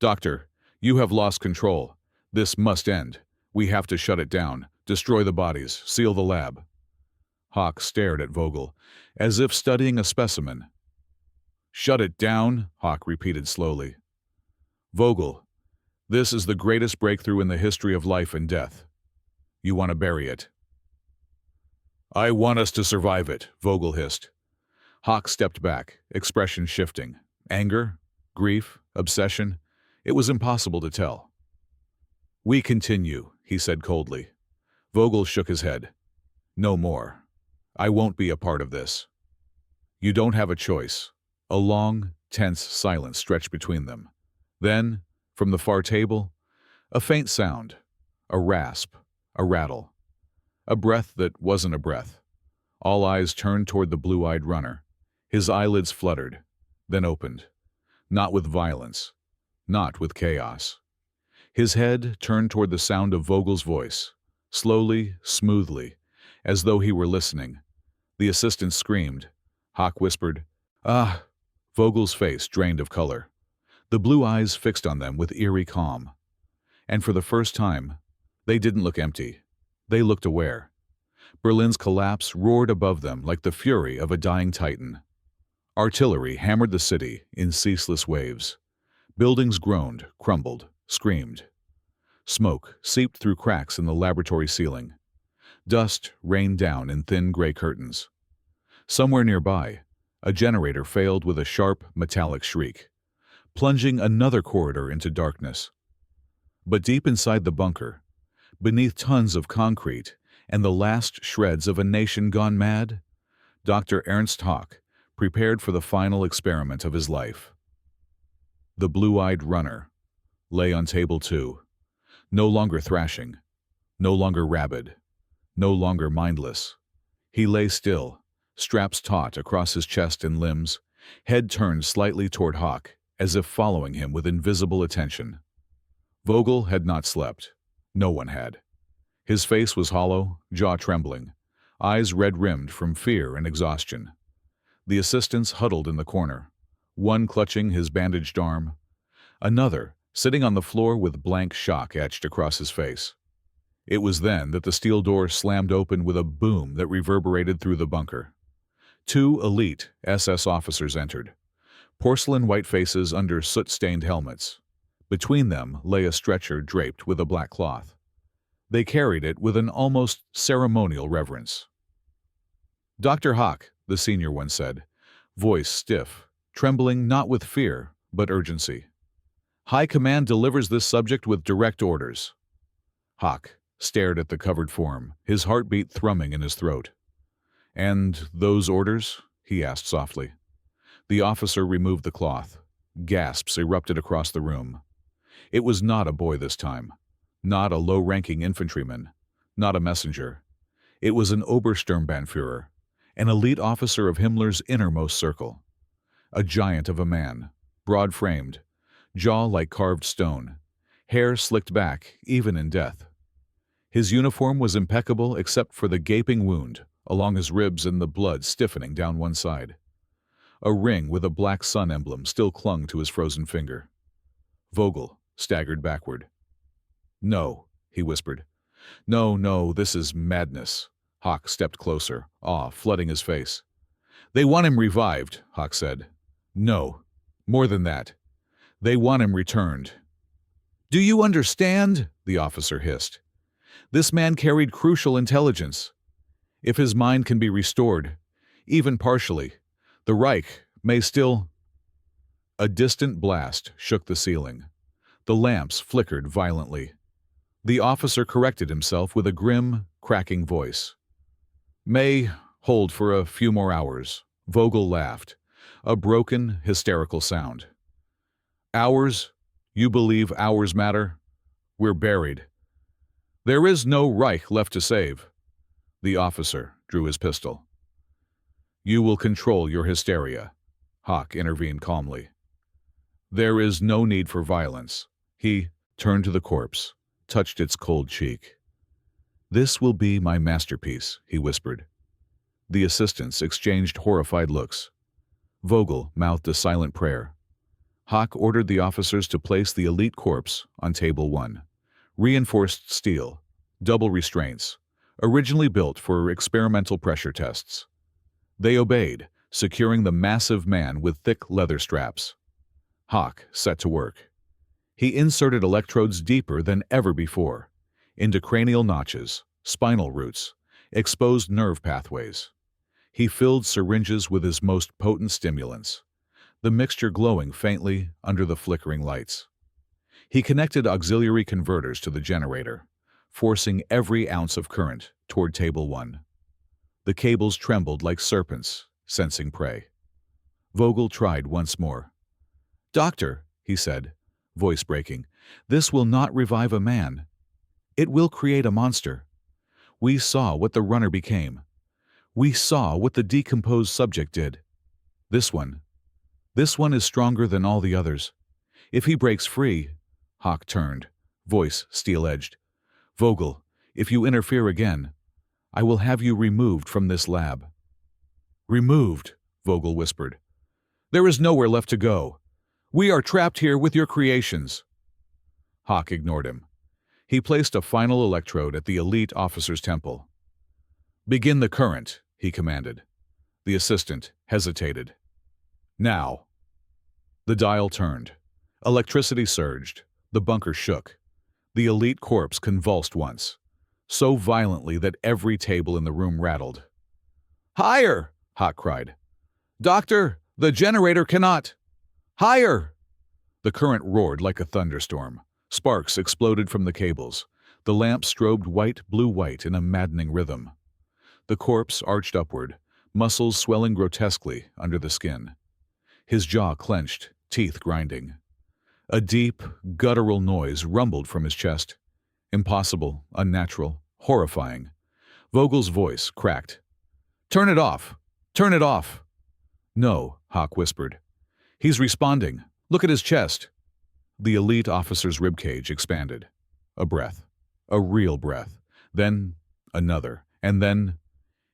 "Doctor, you have lost control. This must end. We have to shut it down, destroy the bodies, seal the lab." Haak stared at Vogel, as if studying a specimen. "Shut it down," Haak repeated slowly. "Vogel, this is the greatest breakthrough in the history of life and death. You want to bury it." "I want us to survive it," Vogel hissed. Haak stepped back, expression shifting. Anger? Grief? Obsession? It was impossible to tell. "We continue," he said coldly. Vogel shook his head. "No more. I won't be a part of this." "You don't have a choice." A long, tense silence stretched between them. Then, from the far table, a faint sound, a rasp, a rattle, a breath that wasn't a breath. All eyes turned toward the blue-eyed runner. His eyelids fluttered, then opened. Not with violence, not with chaos. His head turned toward the sound of Vogel's voice, slowly, smoothly, as though he were listening. The assistant screamed. Haak whispered, "Ah!" Vogel's face drained of color. The blue eyes fixed on them with eerie calm. And for the first time, they didn't look empty. They looked aware. Berlin's collapse roared above them like the fury of a dying titan. Artillery hammered the city in ceaseless waves. Buildings groaned, crumbled, screamed. Smoke seeped through cracks in the laboratory ceiling. Dust rained down in thin gray curtains. Somewhere nearby, a generator failed with a sharp, metallic shriek, plunging another corridor into darkness. But deep inside the bunker, beneath tons of concrete and the last shreds of a nation gone mad, Dr. Ernst Haak prepared for the final experiment of his life. The blue-eyed runner lay on table 2, no longer thrashing, no longer rabid, no longer mindless. He lay still, straps taut across his chest and limbs, head turned slightly toward Haak, as if following him with invisible attention. Vogel had not slept. No one had. His face was hollow, jaw trembling, eyes red-rimmed from fear and exhaustion. The assistants huddled in the corner, one clutching his bandaged arm, another sitting on the floor with blank shock etched across his face. It was then that the steel door slammed open with a boom that reverberated through the bunker. 2 elite SS officers entered, porcelain-white faces under soot-stained helmets. Between them lay a stretcher draped with a black cloth. They carried it with an almost ceremonial reverence. "Dr. Haak," the senior one said, voice stiff, trembling not with fear, but urgency. "High Command delivers this subject with direct orders." Haak stared at the covered form, his heartbeat thrumming in his throat. "And those orders?" he asked softly. The officer removed the cloth. Gasps erupted across the room. It was not a boy this time, not a low-ranking infantryman, not a messenger. It was an Obersturmbannführer, an elite officer of Himmler's innermost circle. A giant of a man, broad-framed, jaw like carved stone, hair slicked back even in death. His uniform was impeccable except for the gaping wound along his ribs and the blood stiffening down one side. A ring with a black sun emblem still clung to his frozen finger. Vogel staggered backward. "No," he whispered. "No, no, this is madness." Haak stepped closer, awe flooding his face. "They want him revived," Haak said. "No, more than that. They want him returned." "Do you understand?" the officer hissed. "This man carried crucial intelligence. If his mind can be restored, even partially, the Reich may still... A distant blast shook the ceiling. The lamps flickered violently. The officer corrected himself with a grim, cracking voice. "May hold for a few more hours." Vogel laughed, a broken, hysterical sound. "Hours? You believe hours matter? We're buried. There is no Reich left to save." The officer drew his pistol. "You will control your hysteria," Haak intervened calmly. "There is no need for violence." He turned to the corpse, touched its cold cheek. "This will be my masterpiece," he whispered. The assistants exchanged horrified looks. Vogel mouthed a silent prayer. Haak ordered the officers to place the elite corpse on table 1. Reinforced steel, double restraints, originally built for experimental pressure tests. They obeyed, securing the massive man with thick leather straps. Haak set to work. He inserted electrodes deeper than ever before, into cranial notches, spinal roots, exposed nerve pathways. He filled syringes with his most potent stimulants, the mixture glowing faintly under the flickering lights. He connected auxiliary converters to the generator, forcing every ounce of current toward table 1. The cables trembled like serpents, sensing prey. Vogel tried once more. "Doctor," he said, voice breaking, "this will not revive a man. It will create a monster. We saw what the runner became. We saw what the decomposed subject did. This one is stronger than all the others. If he breaks free..." Haak turned, voice steel-edged. "Vogel, if you interfere again, I will have you removed from this lab." "Removed," Vogel whispered. "There is nowhere left to go. We are trapped here with your creations." Haak ignored him. He placed a final electrode at the elite officer's temple. "Begin the current," he commanded. The assistant hesitated. "Now." The dial turned. Electricity surged. The bunker shook. The elite corpse convulsed once, so violently that every table in the room rattled. "Higher!" Haak cried. "Doctor, the generator cannot!" "Higher!" The current roared like a thunderstorm. Sparks exploded from the cables. The lamps strobed white-blue-white in a maddening rhythm. The corpse arched upward, muscles swelling grotesquely under the skin. His jaw clenched, teeth grinding. A deep, guttural noise rumbled from his chest. Impossible, unnatural, horrifying. Vogel's voice cracked. "Turn it off! Turn it off!" "No," Haak whispered. "He's responding. Look at his chest." The elite officer's ribcage expanded. A breath. A real breath. Then another. And then...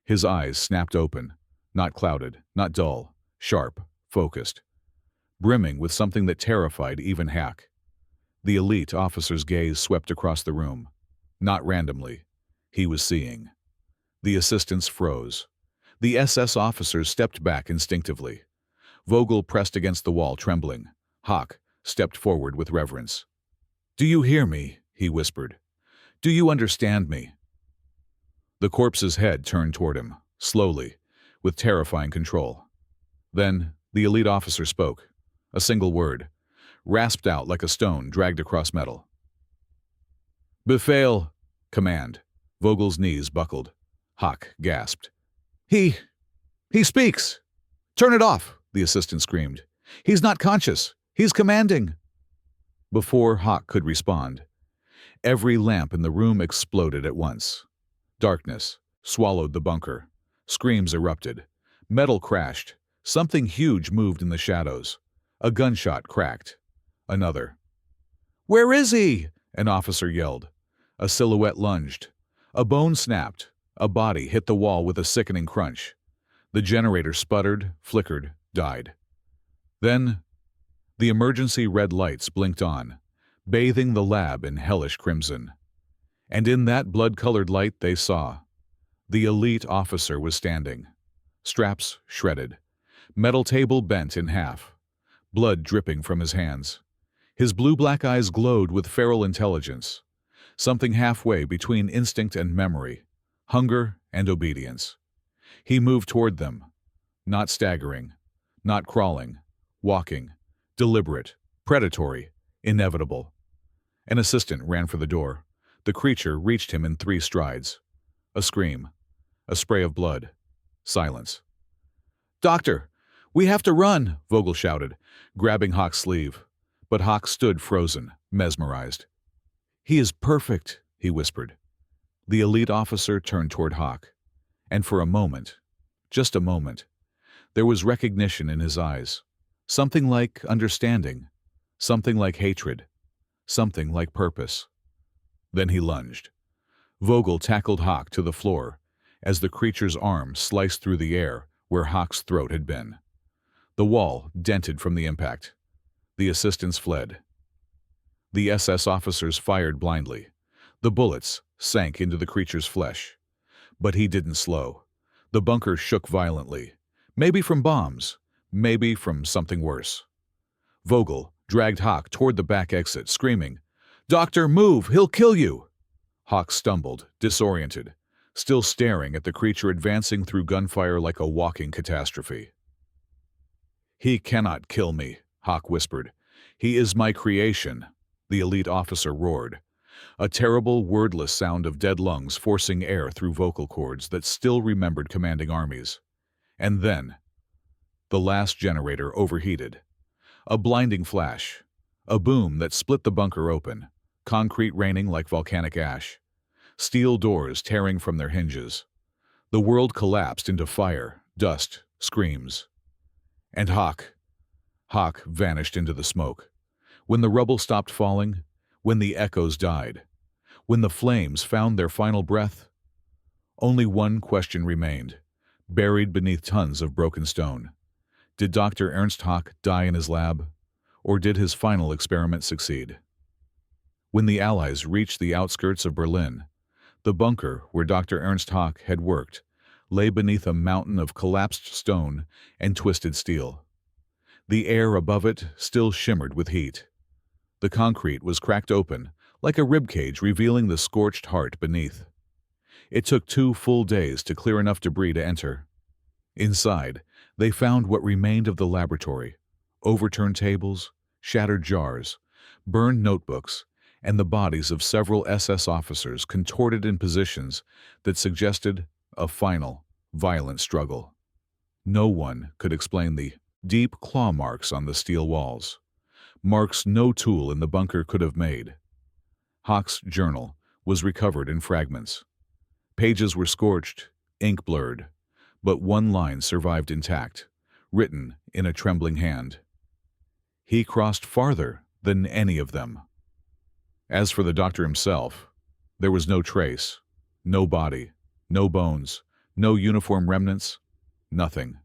His eyes snapped open. Not clouded, not dull. Sharp, focused. Brimming with something that terrified even Haak. The elite officer's gaze swept across the room. Not randomly. He was seeing. The assistants froze. The SS officers stepped back instinctively. Vogel pressed against the wall, trembling. Haak stepped forward with reverence. "Do you hear me?" he whispered. "Do you understand me?" The corpse's head turned toward him, slowly, with terrifying control. Then the elite officer spoke. A single word, rasped out like a stone dragged across metal. "Befehl," command. Vogel's knees buckled. Haak gasped. He speaks! Turn it off!" the assistant screamed. "He's not conscious! He's commanding!" Before Haak could respond, every lamp in the room exploded at once. Darkness swallowed the bunker. Screams erupted. Metal crashed. Something huge moved in the shadows. A gunshot cracked. Another. "Where is he?" an officer yelled. A silhouette lunged. A bone snapped. A body hit the wall with a sickening crunch. The generator sputtered, flickered, died. Then, the emergency red lights blinked on, bathing the lab in hellish crimson. And in that blood-colored light they saw. The elite officer was standing. Straps shredded. Metal table bent in half. Blood dripping from his hands. His blue-black eyes glowed with feral intelligence. Something halfway between instinct and memory. hunger and obedience. He moved toward them, not staggering, not crawling, walking, deliberate, predatory, inevitable. An assistant ran for the door. The creature reached him in 3 strides. A scream, a spray of blood, silence. "Doctor, we have to run," Vogel shouted, grabbing Haak's sleeve. But Haak stood frozen, mesmerized. "He is perfect," he whispered. The elite officer turned toward Haak, and for a moment, just a moment, there was recognition in his eyes. Something like understanding, something like hatred, something like purpose. Then he lunged. Vogel tackled Haak to the floor as the creature's arm sliced through the air where Haak's throat had been. The wall dented from the impact. The assistants fled. The SS officers fired blindly. The bullets sank into the creature's flesh. But he didn't slow. The bunker shook violently. Maybe from bombs, maybe from something worse. Vogel dragged Haak toward the back exit, screaming, "Doctor, move! He'll kill you!" Haak stumbled, disoriented, still staring at the creature advancing through gunfire like a walking catastrophe. "He cannot kill me," Haak whispered. "He is my creation," the elite officer roared. A terrible, wordless sound of dead lungs forcing air through vocal cords that still remembered commanding armies. And then, the last generator overheated. A blinding flash, a boom that split the bunker open, concrete raining like volcanic ash, steel doors tearing from their hinges. The world collapsed into fire, dust, screams. And Haak vanished into the smoke. When the rubble stopped falling, when the echoes died, when the flames found their final breath, only one question remained, buried beneath tons of broken stone. Did Dr. Ernst Haak die in his lab, or did his final experiment succeed? When the Allies reached the outskirts of Berlin, the bunker where Dr. Ernst Haak had worked lay beneath a mountain of collapsed stone and twisted steel. The air above it still shimmered with heat. The concrete was cracked open, like a ribcage revealing the scorched heart beneath. It took 2 full days to clear enough debris to enter. Inside, they found what remained of the laboratory: overturned tables, shattered jars, burned notebooks, and the bodies of several SS officers contorted in positions that suggested a final, violent struggle. No one could explain the deep claw marks on the steel walls, marks no tool in the bunker could have made. Haak's journal was recovered in fragments. Pages were scorched, ink blurred, but one line survived intact, written in a trembling hand. He crossed farther than any of them. As for the doctor himself, there was no trace, no body, no bones, no uniform remnants, nothing.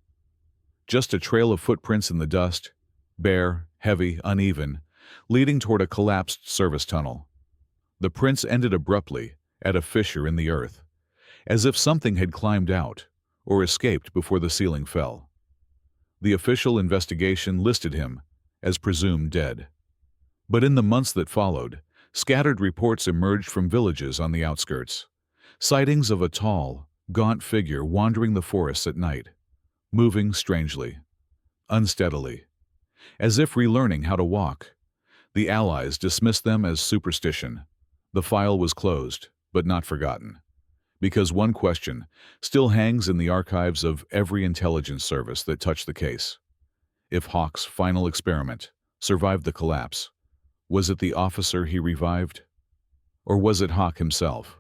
Just a trail of footprints in the dust, bare, heavy, uneven, leading toward a collapsed service tunnel. The prints ended abruptly at a fissure in the earth, as if something had climbed out or escaped before the ceiling fell. The official investigation listed him as presumed dead. But in the months that followed, scattered reports emerged from villages on the outskirts, sightings of a tall, gaunt figure wandering the forests at night, moving strangely, unsteadily, as if relearning how to walk. The Allies dismissed them as superstition. The file was closed, but not forgotten, because one question still hangs in the archives of every intelligence service that touched the case. If Haak's final experiment survived the collapse, was it the officer he revived? Or was it Haak himself?